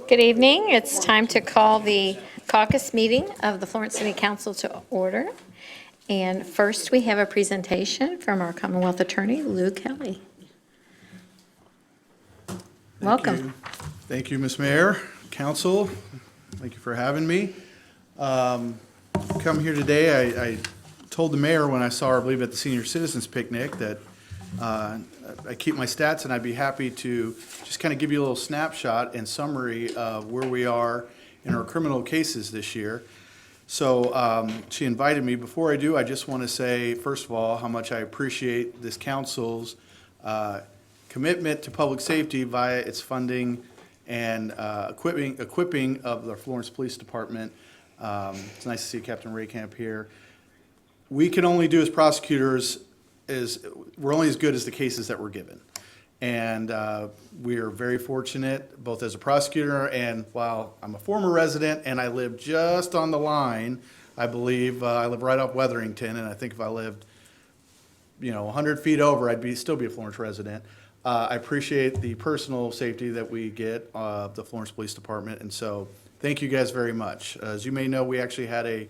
Good evening. It's time to call the caucus meeting of the Florence City Council to order. And first, we have a presentation from our Commonwealth Attorney, Lou Kelly. Welcome. Thank you, Ms. Mayor, Council. Thank you for having me. Come here today, I told the mayor when I saw her, I believe, at the Senior Citizens Picnic that I keep my stats, and I'd be happy to just kind of give you a little snapshot and summary of where we are in our criminal cases this year. So she invited me. Before I do, I just want to say, first of all, how much I appreciate this council's commitment to public safety via its funding and equipping of the Florence Police Department. It's nice to see Captain Raycamp here. We can only do as prosecutors we're only as good as the cases that we're given. And we are very fortunate, both as a prosecutor and while I'm a former resident and I live just on the line, I believe, I live right off Wetherington, and I think if I lived, 100 feet over, I'd still be a Florence resident. I appreciate the personal safety that we get of the Florence Police Department, and so thank you guys very much. As you may know, we actually had a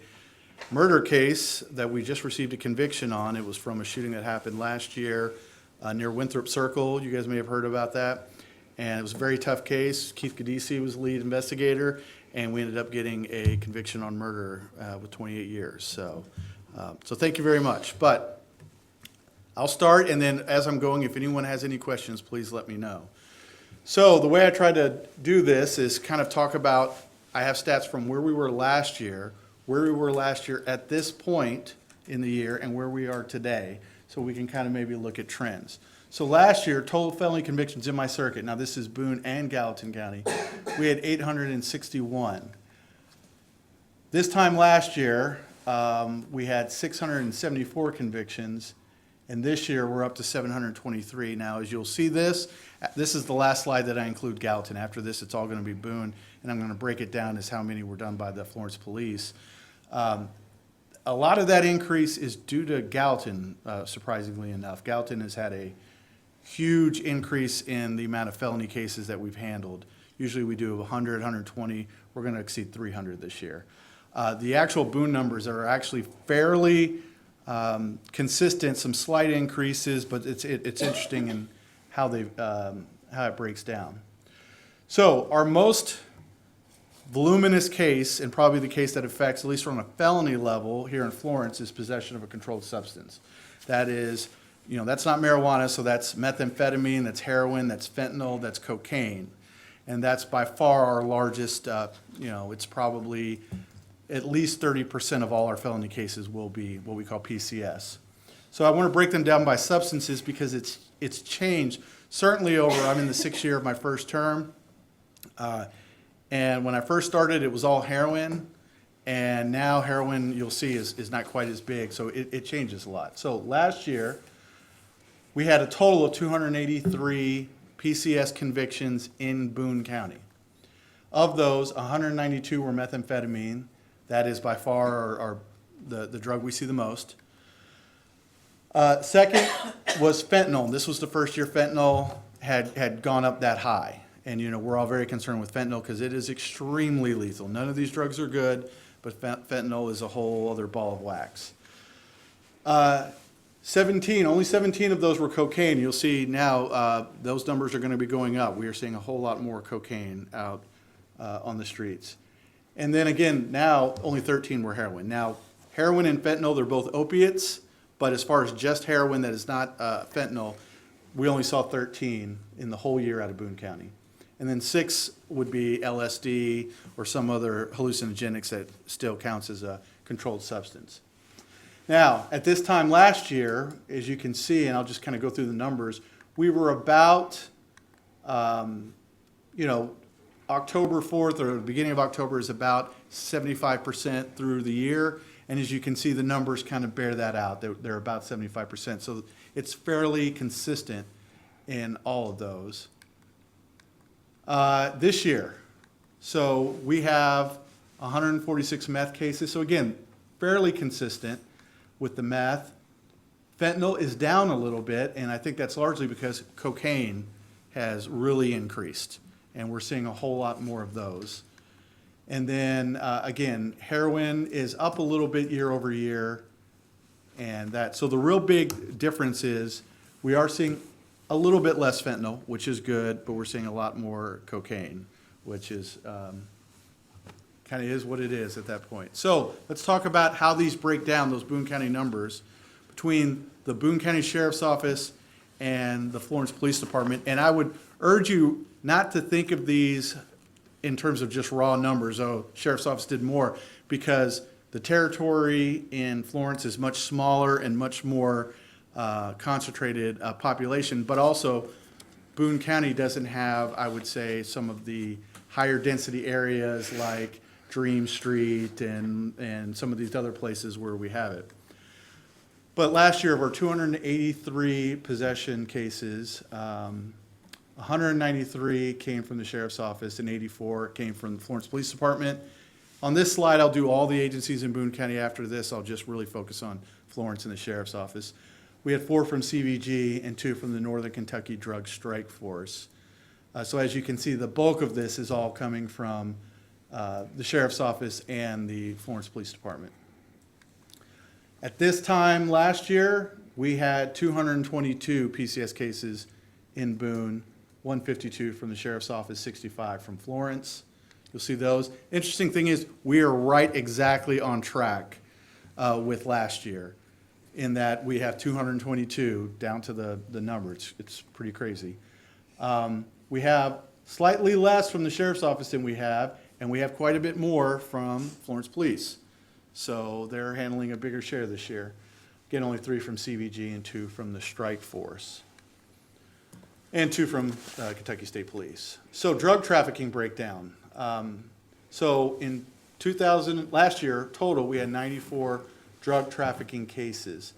murder case that we just received a conviction on. It was from a shooting that happened last year near Winthrop Circle. You guys may have heard about that. And it was a very tough case. Keith Gadisi was the lead investigator, and we ended up getting a conviction on murder with 28 years. So thank you very much. But I'll start, and then as I'm going, if anyone has any questions, please let me know. So the way I try to do this is kind of talk about, I have stats from where we were last year at this point in the year, and where we are today, so we can kind of maybe look at trends. So last year, total felony convictions in my circuit, now this is Boone and Gallatin County, we had 861. This time last year, we had 674 convictions, and this year we're up to 723. Now, as you'll see this is the last slide that I include Gallatin. After this, it's all going to be Boone, and I'm going to break it down as how many were done by the Florence Police. A lot of that increase is due to Gallatin, surprisingly enough. Gallatin has had a huge increase in the amount of felony cases that we've handled. Usually we do 100, 120. We're going to exceed 300 this year. The actual Boone numbers are actually fairly consistent, some slight increases, but it's interesting in how it breaks down. So our most voluminous case, and probably the case that affects, at least from a felony level here in Florence, is possession of a controlled substance. That is, that's not marijuana, so that's methamphetamine, that's heroin, that's fentanyl, that's cocaine. And that's by far our largest, it's probably at least 30% of all our felony cases will be what we call PCS. So I want to break them down by substances because it's changed. Certainly I'm in the 6th year of my first term. And when I first started, it was all heroin, and now heroin, you'll see, is not quite as big, so it changes a lot. So last year, we had a total of 283 PCS convictions in Boone County. Of those, 192 were methamphetamine. That is by far the drug we see the most. Second was fentanyl. This was the first year fentanyl had gone up that high. And we're all very concerned with fentanyl because it is extremely lethal. None of these drugs are good, but fentanyl is a whole other ball of wax. Only 17 of those were cocaine. You'll see now those numbers are going to be going up. We are seeing a whole lot more cocaine out on the streets. And then again, now only 13 were heroin. Now, heroin and fentanyl, they're both opiates, but as far as just heroin that is not fentanyl, we only saw 13 in the whole year out of Boone County. And then 6 would be LSD or some other hallucinogenics that still counts as a controlled substance. Now, at this time last year, as you can see, and I'll just kind of go through the numbers, we were about, October 4th or the beginning of October is about 75% through the year. And as you can see, the numbers kind of bear that out. They're about 75%. So it's fairly consistent in all of those. This year, so we have 146 meth cases. So again, fairly consistent with the meth. Fentanyl is down a little bit, and I think that's largely because cocaine has really increased. and we're seeing a whole lot more of those. And then, again, heroin is up a little bit year over year. And so the real big difference is we are seeing a little bit less fentanyl, which is good, but we're seeing a lot more cocaine, which is kind of is what it is at that point. So let's talk about how these break down, those Boone County numbers, between the Boone County Sheriff's Office and the Florence Police Department. And I would urge you not to think of these in terms of just raw numbers, oh, Sheriff's Office did more, because the territory in Florence is much smaller and much more concentrated population, but also Boone County doesn't have, I would say, some of the higher density areas like Dream Street and some of these other places where we have it. But last year, of our 283 possession cases, 193 came from the Sheriff's Office and 84 came from the Florence Police Department. On this slide, I'll do all the agencies in Boone County. After this, I'll just really focus on Florence and the Sheriff's Office. We had 4 from CVG and 2 from the Northern Kentucky Drug Strike Force. So as you can see, the bulk of this is all coming from the Sheriff's Office and the Florence Police Department. At this time last year, we had 222 PCS cases in Boone, 152 from the Sheriff's Office, 65 from Florence. You'll see those. Interesting thing is, we are right exactly on track with last year, in that we have 222 down to the number. It's pretty crazy. We have slightly less from the Sheriff's Office than we have, and we have quite a bit more from Florence Police. So they're handling a bigger share this year. Again, only 3 from CVG and 2 from the Strike Force. And 2 from Kentucky State Police. So drug trafficking breakdown. So in last year, total, we had 94 drug trafficking cases.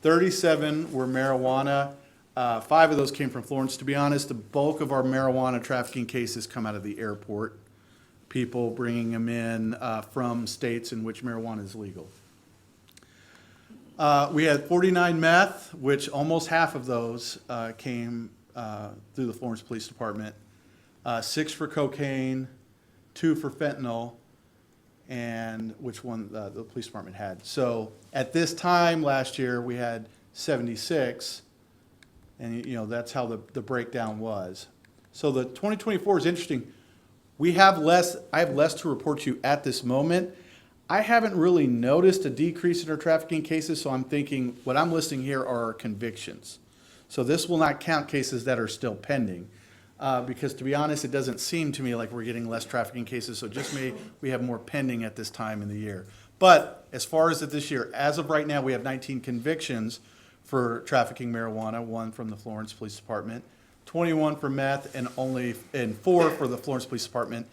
37 were marijuana. 5 of those came from Florence. To be honest, the bulk of our marijuana trafficking cases come out of the airport. People bringing them in from states in which marijuana is legal. We had 49 meth, which almost half of those came through the Florence Police Department. 6 for cocaine, 2 for fentanyl, and which one the police department had. So at this time last year, we had 76, and that's how the breakdown was. So the 2024 is interesting. I have less to report to you at this moment. I haven't really noticed a decrease in our trafficking cases, so I'm thinking what I'm listing here are our convictions. So this will not count cases that are still pending, because to be honest, it doesn't seem to me like we're getting less trafficking cases, so just we have more pending at this time in the year. But as far as this year, as of right now, we have 19 convictions for trafficking marijuana, 1 from the Florence Police Department, 21 for meth, and 4 for the Florence Police Department.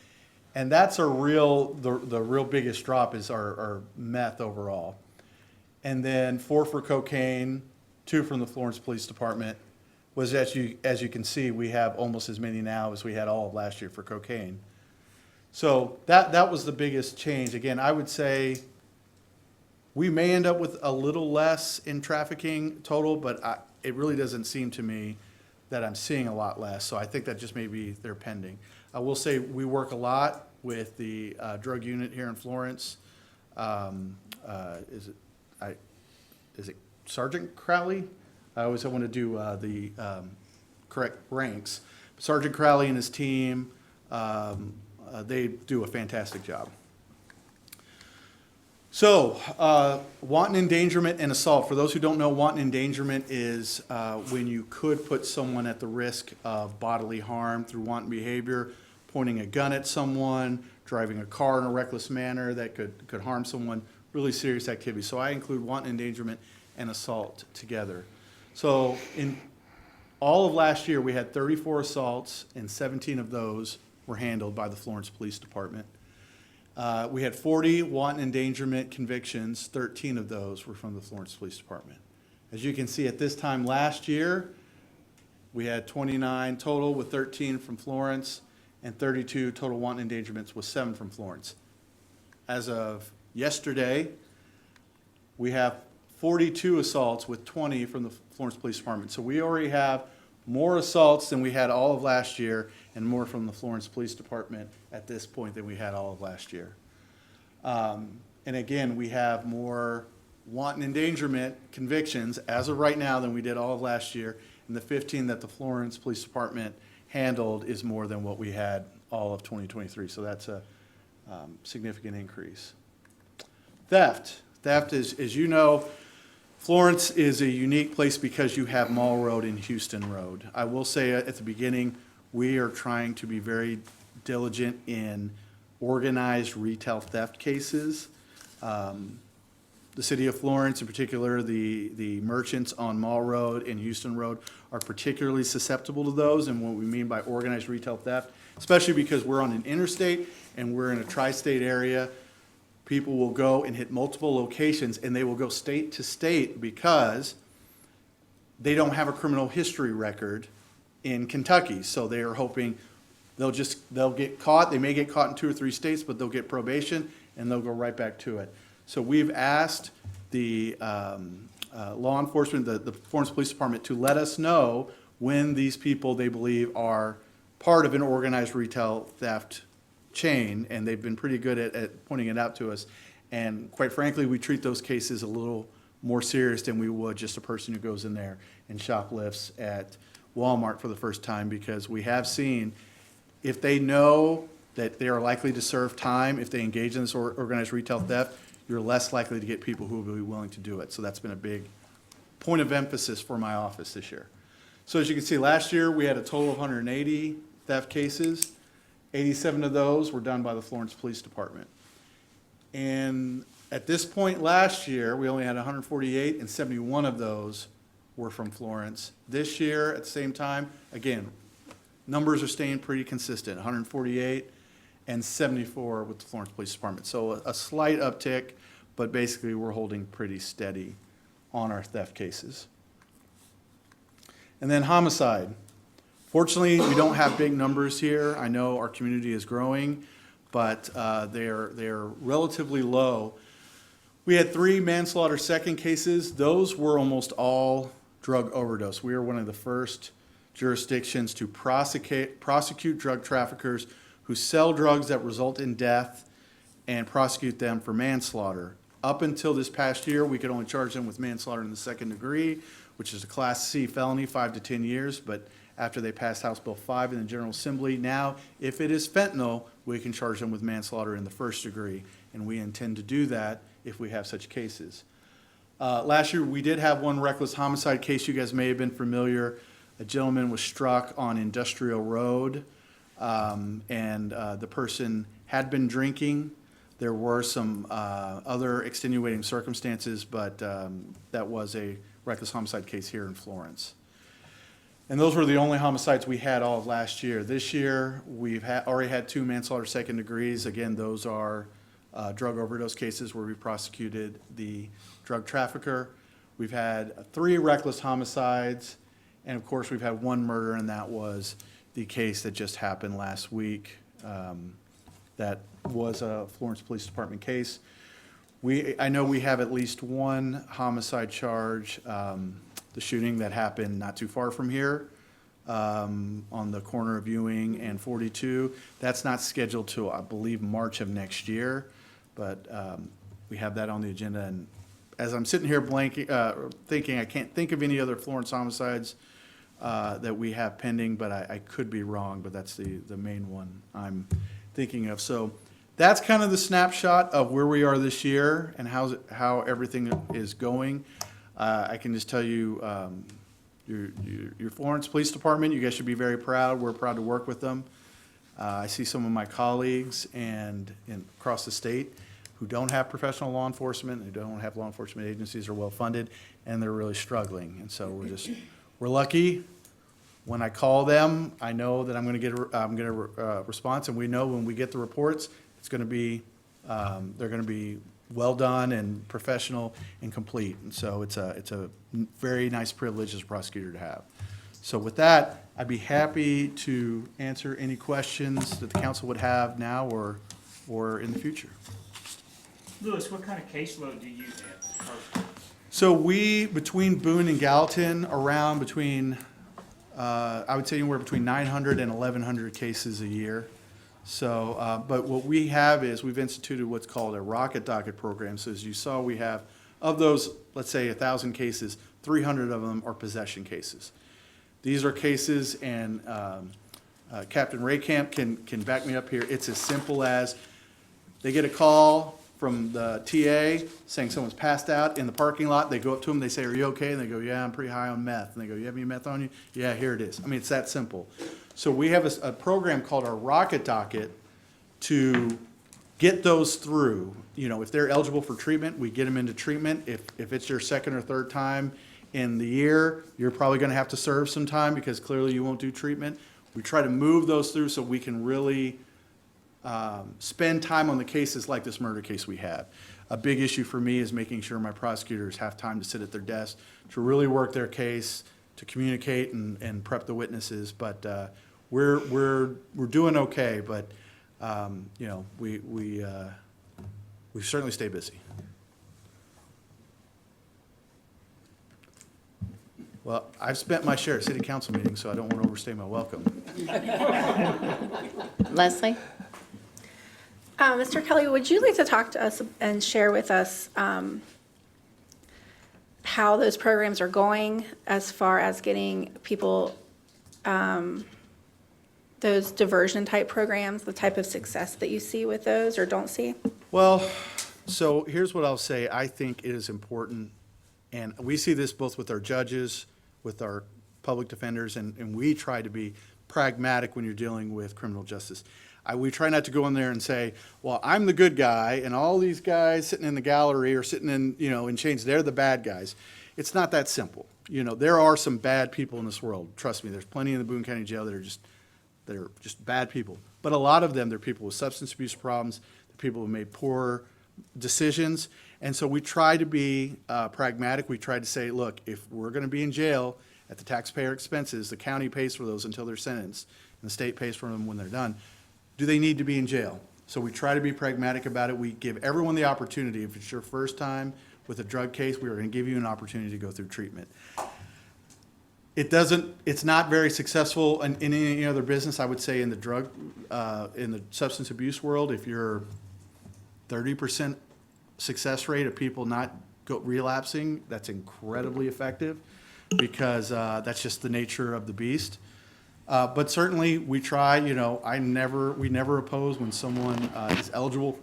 And that's the real biggest drop is our meth overall. And then 4 for cocaine, 2 from the Florence Police Department. Was as you can see, we have almost as many now as we had all of last year for cocaine. So that was the biggest change. Again, I would say we may end up with a little less in trafficking total, but it really doesn't seem to me that I'm seeing a lot less. So I think that just maybe they're pending. I will say we work a lot with the drug unit here in Florence. Is it Sergeant Crowley? I always want to do the correct ranks. Sergeant Crowley and his team, they do a fantastic job. So, wanton endangerment and assault. For those who don't know, wanton endangerment is when you could put someone at the risk of bodily harm through wanton behavior, pointing a gun at someone, driving a car in a reckless manner that could harm someone, really serious activity. So I include wanton endangerment and assault together. So in all of last year, we had 34 assaults, and 17 of those were handled by the Florence Police Department. We had 40 wanton endangerment convictions. 13 of those were from the Florence Police Department. As you can see, at this time last year, we had 29 total with 13 from Florence, and 32 total wanton endangerments with 7 from Florence. As of yesterday, we have 42 assaults with 20 from the Florence Police Department. So we already have more assaults than we had all of last year, and more from the Florence Police Department at this point than we had all of last year. And again, we have more wanton endangerment convictions as of right now than we did all of last year. And the 15 that the Florence Police Department handled is more than what we had all of 2023. So that's a significant increase. Theft. Theft is, as you know, Florence is a unique place because you have Mall Road and Houston Road. I will say at the beginning, we are trying to be very diligent in organized retail theft cases. The city of Florence, in particular, the merchants on Mall Road and Houston Road are particularly susceptible to those, and what we mean by organized retail theft, especially because we're on an interstate and we're in a tri-state area, people will go and hit multiple locations, and they will go state to state because they don't have a criminal history record in Kentucky. So they are hoping they'll get caught. They may get caught in 2 or 3 states, but they'll get probation and they'll go right back to it. So we've asked the law enforcement, the Florence Police Department, to let us know when these people they believe are part of an organized retail theft chain, and they've been pretty good at pointing it out to us. And quite frankly, we treat those cases a little more serious than we would just a person who goes in there and shoplifts at Walmart for the first time, because we have seen if they know that they are likely to serve time, if they engage in this organized retail theft, you're less likely to get people who will be willing to do it. So that's been a big point of emphasis for my office this year. So as you can see, last year we had a total of 180 theft cases. 87 of those were done by the Florence Police Department. And at this point last year, we only had 148, and 71 of those were from Florence. This year, at the same time, again, numbers are staying pretty consistent, 148 and 74 with the Florence Police Department. So a slight uptick, but basically we're holding pretty steady on our theft cases. And then homicide. Fortunately, we don't have big numbers here. I know our community is growing, but they're relatively low. We had 3 manslaughter second cases. Those were almost all drug overdose. We are one of the first jurisdictions to prosecute drug traffickers who sell drugs that result in death and prosecute them for manslaughter. Up until this past year, we could only charge them with manslaughter in the second degree, which is a Class C felony, 5 to 10 years. But after they passed House Bill 5 in the General Assembly, now if it is fentanyl, we can charge them with manslaughter in the first degree, and we intend to do that if we have such cases. Last year, we did have one reckless homicide case. You guys may have been familiar. A gentleman was struck on Industrial Road, and the person had been drinking. There were some other extenuating circumstances, but that was a reckless homicide case here in Florence. And those were the only homicides we had all of last year. This year, we've already had 2 manslaughter second degrees. Again, those are drug overdose cases where we prosecuted the drug trafficker. We've had 3 reckless homicides, and of course, we've had 1 murder, and that was the case that just happened last week. That was a Florence Police Department case. I know we have at least 1 homicide charge. The shooting that happened not too far from here on the corner of Ewing and 42. That's not scheduled till, I believe, March of next year, but we have that on the agenda. And as I'm sitting here thinking, I can't think of any other Florence homicides that we have pending, but I could be wrong, but that's the main one I'm thinking of. So that's kind of the snapshot of where we are this year and how everything is going. I can just tell you, your Florence Police Department, you guys should be very proud. We're proud to work with them. I see some of my colleagues across the state who don't have professional law enforcement, who don't have law enforcement agencies or well-funded, and they're really struggling. And so we're lucky. When I call them, I know that I'm going to get a response, and we know when we get the reports, it's going to be they're going to be well done and professional and complete. And so it's a very nice privilege as a prosecutor to have. So with that, I'd be happy to answer any questions that the council would have now or in the future. Lewis, what kind of caseload do you have? So we, between Boone and Gallatin, around between I would say anywhere between 900 and 1,100 cases a year. So, but what we have is we've instituted what's called a rocket docket program. So as you saw, we have, of those, let's say 1,000 cases, 300 of them are possession cases. These are cases, and Captain Raycamp can back me up here. It's as simple as they get a call from the TA saying someone's passed out in the parking lot. They go up to them, they say, "Are you okay?" And they go, "Yeah, I'm pretty high on meth." And they go, "You have any meth on you?" "Yeah, here it is." I mean, it's that simple. So we have a program called our Rocket Docket to get those through. You know, if they're eligible for treatment, we get them into treatment. If it's your second or third time in the year, you're probably going to have to serve some time because clearly you won't do treatment. We try to move those through so we can really spend time on the cases like this murder case we had. A big issue for me is making sure my prosecutors have time to sit at their desk to really work their case, to communicate and prep the witnesses. But we're doing okay. But you know, we certainly stay busy. Well, I've spent my share at city council meetings, so I don't want to overstay my welcome. Leslie? Mr. Kelly, would you like to talk to us and share with us how those programs are going as far as getting people those diversion type programs, the type of success that you see with those or don't see? Well, so here's what I'll say. I think it is important, and we see this both with our judges, with our public defenders, and we try to be pragmatic when you're dealing with criminal justice. We try not to go in there and say, well, I'm the good guy, and all these guys sitting in the gallery or sitting in, you know, in chains, they're the bad guys. It's not that simple. You know, there are some bad people in this world. Trust me, there's plenty in the Boone County Jail that are just bad people. But a lot of them, they're people with substance abuse problems, they're people who made poor decisions. And so we try to be pragmatic. We try to say, look, if we're going to be in jail at the taxpayer expenses, the county pays for those until they're sentenced, and the state pays for them when they're done. Do they need to be in jail? So we try to be pragmatic about it. We give everyone the opportunity. If it's your first time with a drug case, we are going to give you an opportunity to go through treatment. It's not very successful in any other business. I would say in the substance abuse world, if you're 30% success rate of people not relapsing, that's incredibly effective because that's just the nature of the beast. But certainly we try, you know, we never oppose when someone is eligible,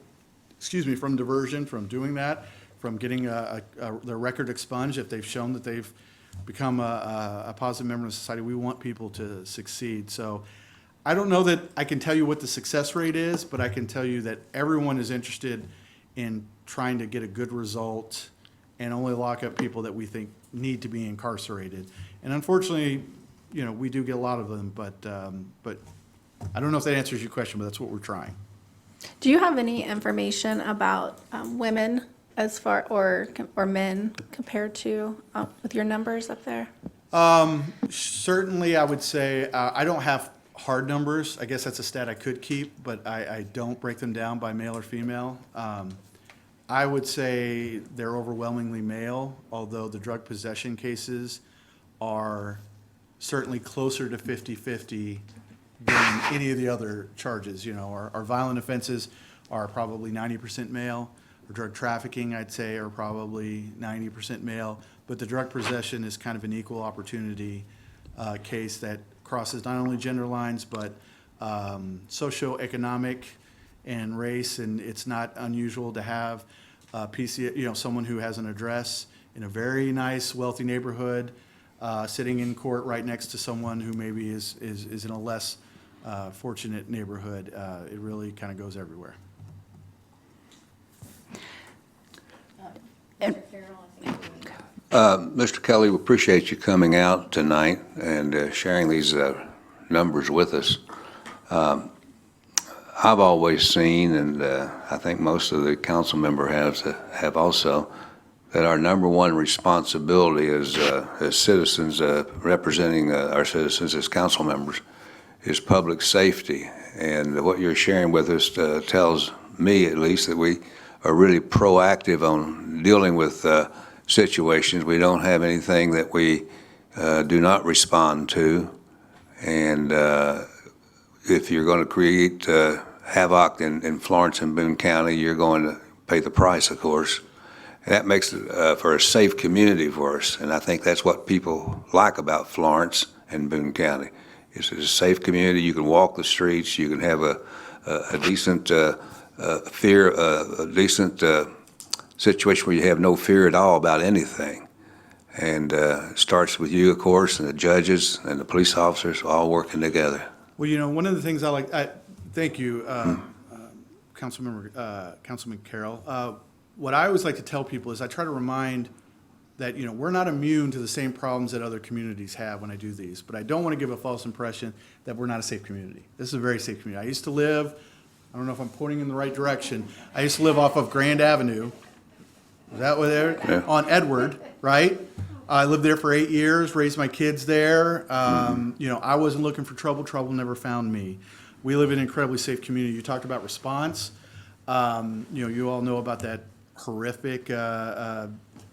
from diversion, from doing that, from getting their record expunged if they've shown that they've become a positive member of society. We want people to succeed. So I don't know that I can tell you what the success rate is, but I can tell you that everyone is interested in trying to get a good result and only lock up people that we think need to be incarcerated. And unfortunately, you know, we do get a lot of them, but I don't know if that answers your question, but that's what we're trying. Do you have any information about women as far or men compared to with your numbers up there? Certainly, I would say I don't have hard numbers. I guess that's a stat I could keep, but I don't break them down by male or female. I would say they're overwhelmingly male, although the drug possession cases are certainly closer to 50-50 than any of the other charges. You know, our violent offenses are probably 90% male. Our drug trafficking, I'd say, are probably 90% male. But the drug possession is kind of an equal opportunity case that crosses not only gender lines, but socioeconomic and race. And it's not unusual to have someone who has an address in a very nice, wealthy neighborhood, sitting in court right next to someone who maybe is in a less fortunate neighborhood. It really kind of goes everywhere. Mr. Kelly, we appreciate you coming out tonight and sharing these numbers with us. I've always seen, and I think most of the council members have also, that our number one responsibility as citizens representing our citizens as council members is public safety. And what you're sharing with us tells me, at least, that we are really proactive on dealing with situations. We don't have anything that we do not respond to. And if you're going to create havoc in Florence and Boone County, you're going to pay the price, of course. And that makes it for a safe community for us. And I think that's what people like about Florence and Boone County. It's a safe community. You can walk the streets. You can have a decent situation where you have no fear at all about anything. And it starts with you, of course, and the judges and the police officers all working together. Well, one of the things thank you, Councilman Carroll. What I always like to tell people is I try to remind that, we're not immune to the same problems that other communities have when I do these, but I don't want to give a false impression that we're not a safe community. This is a very safe community. I used to live, I don't know if I'm pointing in the right direction, I used to live off of Grand Avenue. Is that where there? Yeah. On Edward, right? I lived there for 8 years, raised my kids there. I wasn't looking for trouble. Trouble never found me. We live in an incredibly safe community. You talked about response. You all know about that horrific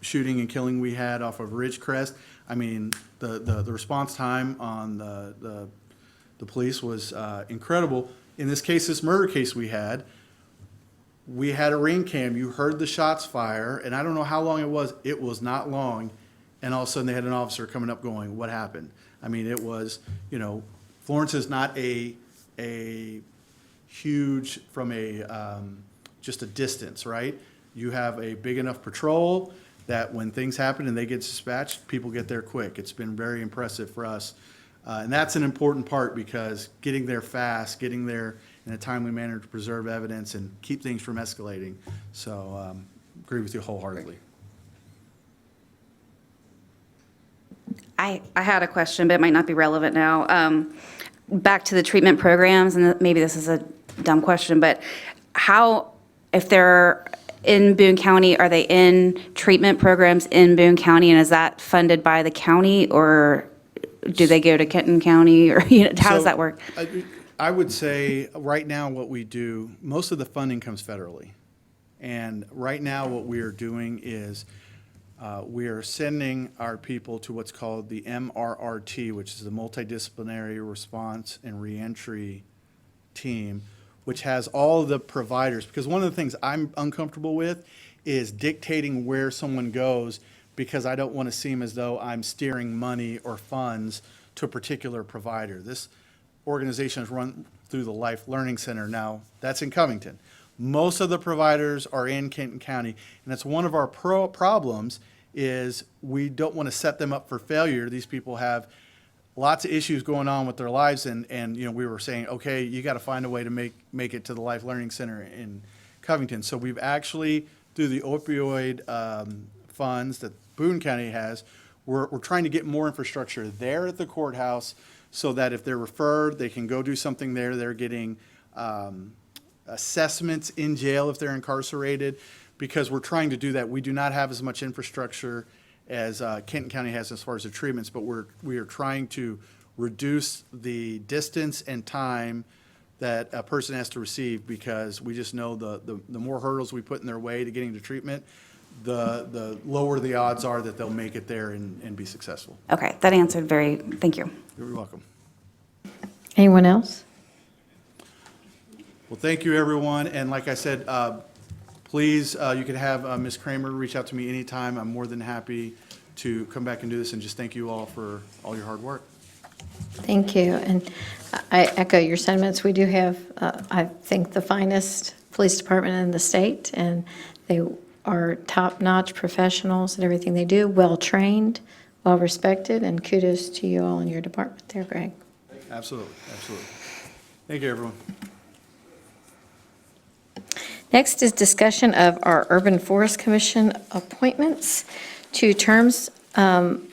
shooting and killing we had off of Ridgecrest. I mean, the response time on the police was incredible. In this case, this murder case we had a ring cam. You heard the shots fire, and I don't know how long it was. It was not long. And all of a sudden, they had an officer coming up going, what happened? I mean, it was, Florence is not a huge from just a distance, right? You have a big enough patrol that when things happen and they get dispatched, people get there quick. It's been very impressive for us. And that's an important part because getting there fast, getting there in a timely manner to preserve evidence and keep things from escalating. So agree with you wholeheartedly. I had a question, but it might not be relevant now. Back to the treatment programs, and maybe this is a dumb question, but if they're in Boone County, are they in treatment programs in Boone County, and is that funded by the county, or do they go to Kenton County, or how does that work? I would say right now what we do, most of the funding comes federally. And right now what we are doing is we are sending our people to what's called the MRRT, which is the Multidisciplinary Response and Reentry Team, which has all of the providers. Because one of the things I'm uncomfortable with is dictating where someone goes because I don't want to seem as though I'm steering money or funds to a particular provider. This organization is run through the Life Learning Center. Now, that's in Covington. Most of the providers are in Kenton County, and that's one of our problems is we don't want to set them up for failure. These people have lots of issues going on with their lives, and we were saying, okay, you got to find a way to make it to the Life Learning Center in Covington. So we've actually, through the opioid funds that Boone County has, we're trying to get more infrastructure there at the courthouse so that if they're referred, they can go do something there. They're getting assessments in jail if they're incarcerated, because we're trying to do that. We do not have as much infrastructure as Kenton County has as far as the treatments, but we are trying to reduce the distance and time that a person has to receive, because we just know the more hurdles we put in their way to getting to treatment, the lower the odds are that they'll make it there and be successful. Okay, that answered thank you. You're welcome. Anyone else? Well, thank you, everyone. And like I said, please, you can have Ms. Kramer reach out to me anytime. I'm more than happy to come back and do this, and just thank you all for all your hard work. Thank you. And I echo your sentiments. We do have, I think, the finest police department in the state, and they are top-notch professionals at everything they do, well-trained, well-respected, and kudos to you all in your department there, Greg. Absolutely, absolutely. Thank you, everyone. Next is discussion of our Urban Forest Commission appointments. 2 terms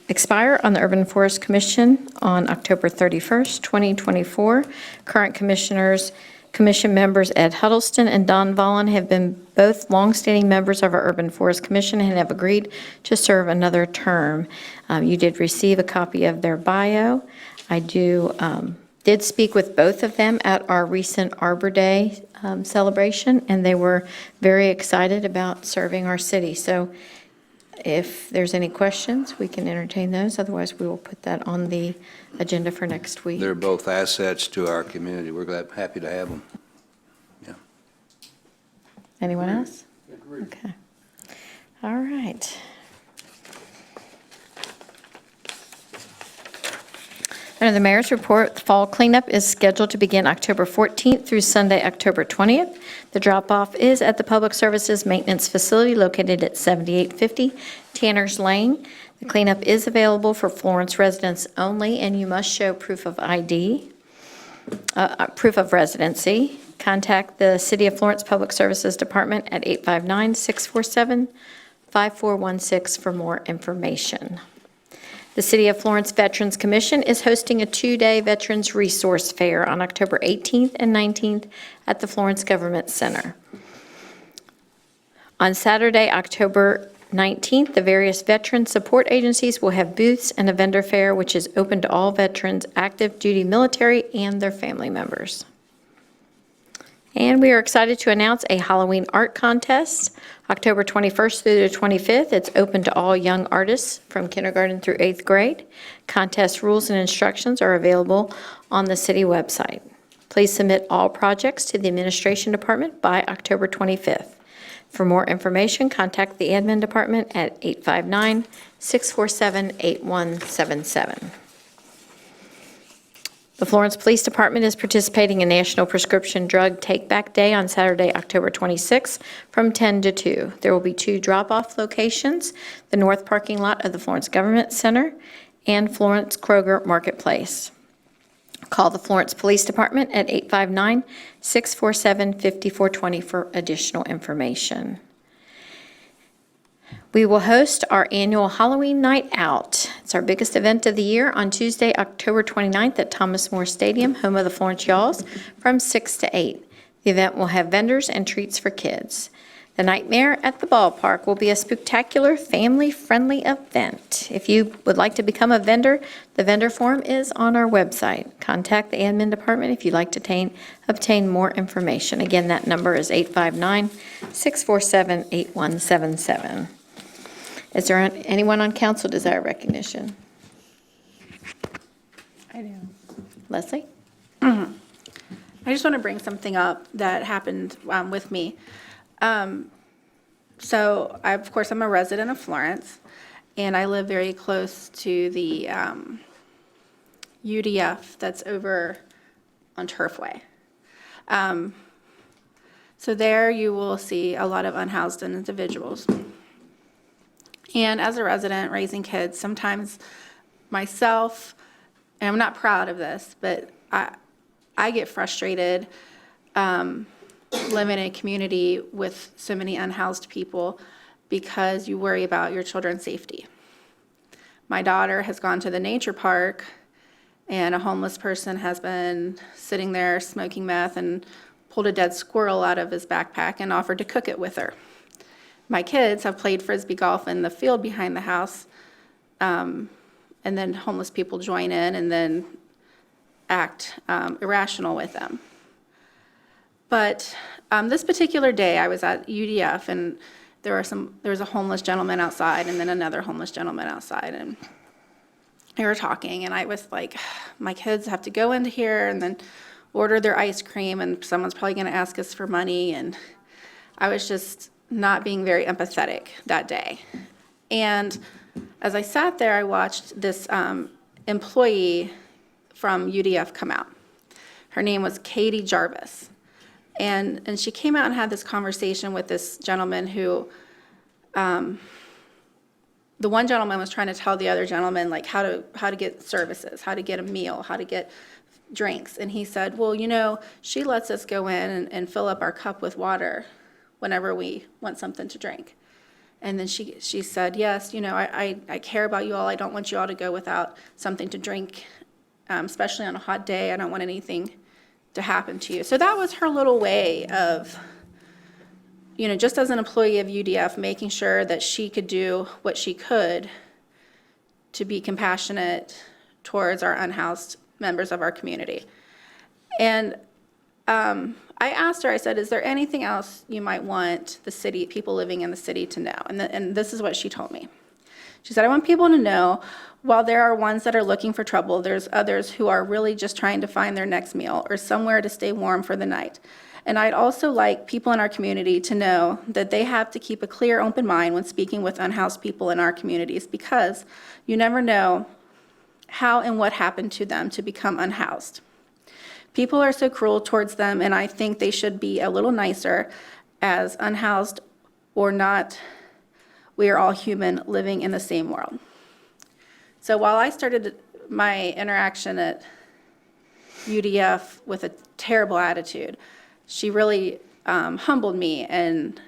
expire on the Urban Forest Commission on October 31st, 2024. Current commission members Ed Huddleston and Don Vollen have been both longstanding members of our Urban Forest Commission and have agreed to serve another term. You did receive a copy of their bio. I did speak with both of them at our recent Arbor Day celebration, and they were very excited about serving our city. So If there's any questions, we can entertain those. Otherwise, we will put that on the agenda for next week. They're both assets to our community. We're happy to have them. Yeah. Anyone else? Okay. All right. Under the mayor's report, the fall cleanup is scheduled to begin October 14th through Sunday, October 20th. The drop-off is at the Public Services Maintenance Facility located at 7850 Tanner's Lane. The cleanup is available for Florence residents only, and you must show proof of ID, proof of residency. Contact the City of Florence Public Services Department at 859-647-5416 for more information. The City of Florence Veterans Commission is hosting a 2-day Veterans Resource Fair on October 18th and 19th at the Florence Government Center. On Saturday, October 19th, the various veteran support agencies will have booths and a vendor fair, which is open to all veterans, active duty military, and their family members. And we are excited to announce a Halloween art contest, October 21st through the 25th. It's open to all young artists from kindergarten through 8th grade. Contest rules and instructions are available on the city website. Please submit all projects to the administration department by October 25th. For more information, contact the admin department at 859-647-8177. The Florence Police Department is participating in National Prescription Drug Take-Back Day on Saturday, October 26th from 10 to 2. There will be 2 drop-off locations, the north parking lot of the Florence Government Center and Florence Kroger Marketplace. Call the Florence Police Department at 859-647-5420 for additional information. We will host our annual Halloween Night Out. It's our biggest event of the year on Tuesday, October 29th at Thomas More Stadium, home of the Florence Yaws, from 6 to 8. The event will have vendors and treats for kids. The Nightmare at the Ballpark will be a spectacular, family-friendly event. If you would like to become a vendor, the vendor form is on our website. Contact the admin department if you'd like to obtain more information. Again, that number is 859-647-8177. Is there anyone on council desire recognition? I do. Leslie? I just want to bring something up that happened with me. So, of course, I'm a resident of Florence, and I live very close to the UDF that's over on Turfway. So there you will see a lot of unhoused individuals. And as a resident raising kids, sometimes myself, and I'm not proud of this, but I get frustrated living in a community with so many unhoused people because you worry about your children's safety. My daughter has gone to the nature park, and a homeless person has been sitting there smoking meth and pulled a dead squirrel out of his backpack and offered to cook it with her. My kids have played Frisbee golf in the field behind the house, and then homeless people join in and then act irrational with them. But this particular day, I was at UDF, and there was a homeless gentleman outside and then another homeless gentleman outside, and they were talking, and I was like, my kids have to go into here and then order their ice cream, and someone's probably going to ask us for money, and I was just not being very empathetic that day. And as I sat there, I watched this employee from UDF come out. Her name was Katie Jarvis. And she came out and had this conversation with this gentleman who, the one gentleman was trying to tell the other gentleman like how to get services, how to get a meal, how to get drinks. And he said, well, you know, she lets us go in and fill up our cup with water whenever we want something to drink. And then she said, yes, you know, I care about you all. I don't want you all to go without something to drink, especially on a hot day. I don't want anything to happen to you. So that was her little way of, you know, just as an employee of UDF, making sure that she could do what she could to be compassionate towards our unhoused members of our community. And I I asked her, I said, is there anything else you might want the city, people living in the city to know? And this is what she told me. She said, I want people to know, while there are ones that are looking for trouble, there's others who are really just trying to find their next meal or somewhere to stay warm for the night. And I'd also like people in our community to know that they have to keep a clear, open mind when speaking with unhoused people in our communities, because you never know how and what happened to them to become unhoused. People are so cruel towards them, and I think they should be a little nicer. As unhoused or not, we are all human living in the same world. So while I started my interaction at UDF with a terrible attitude, she really humbled me and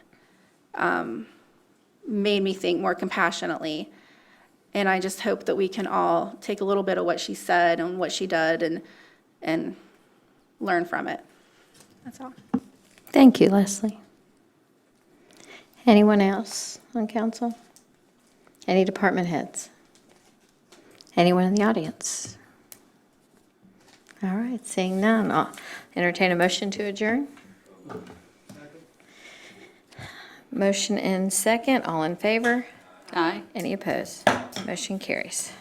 made me think more compassionately. And I just hope that we can all take a little bit of what she said and what she did and learn from it. That's all. Thank you, Leslie. Anyone else on council? Any department heads? Anyone in the audience? All right, seeing none, I'll entertain a motion to adjourn. Motion and second, all in favor? Aye. Any opposed? Motion carries.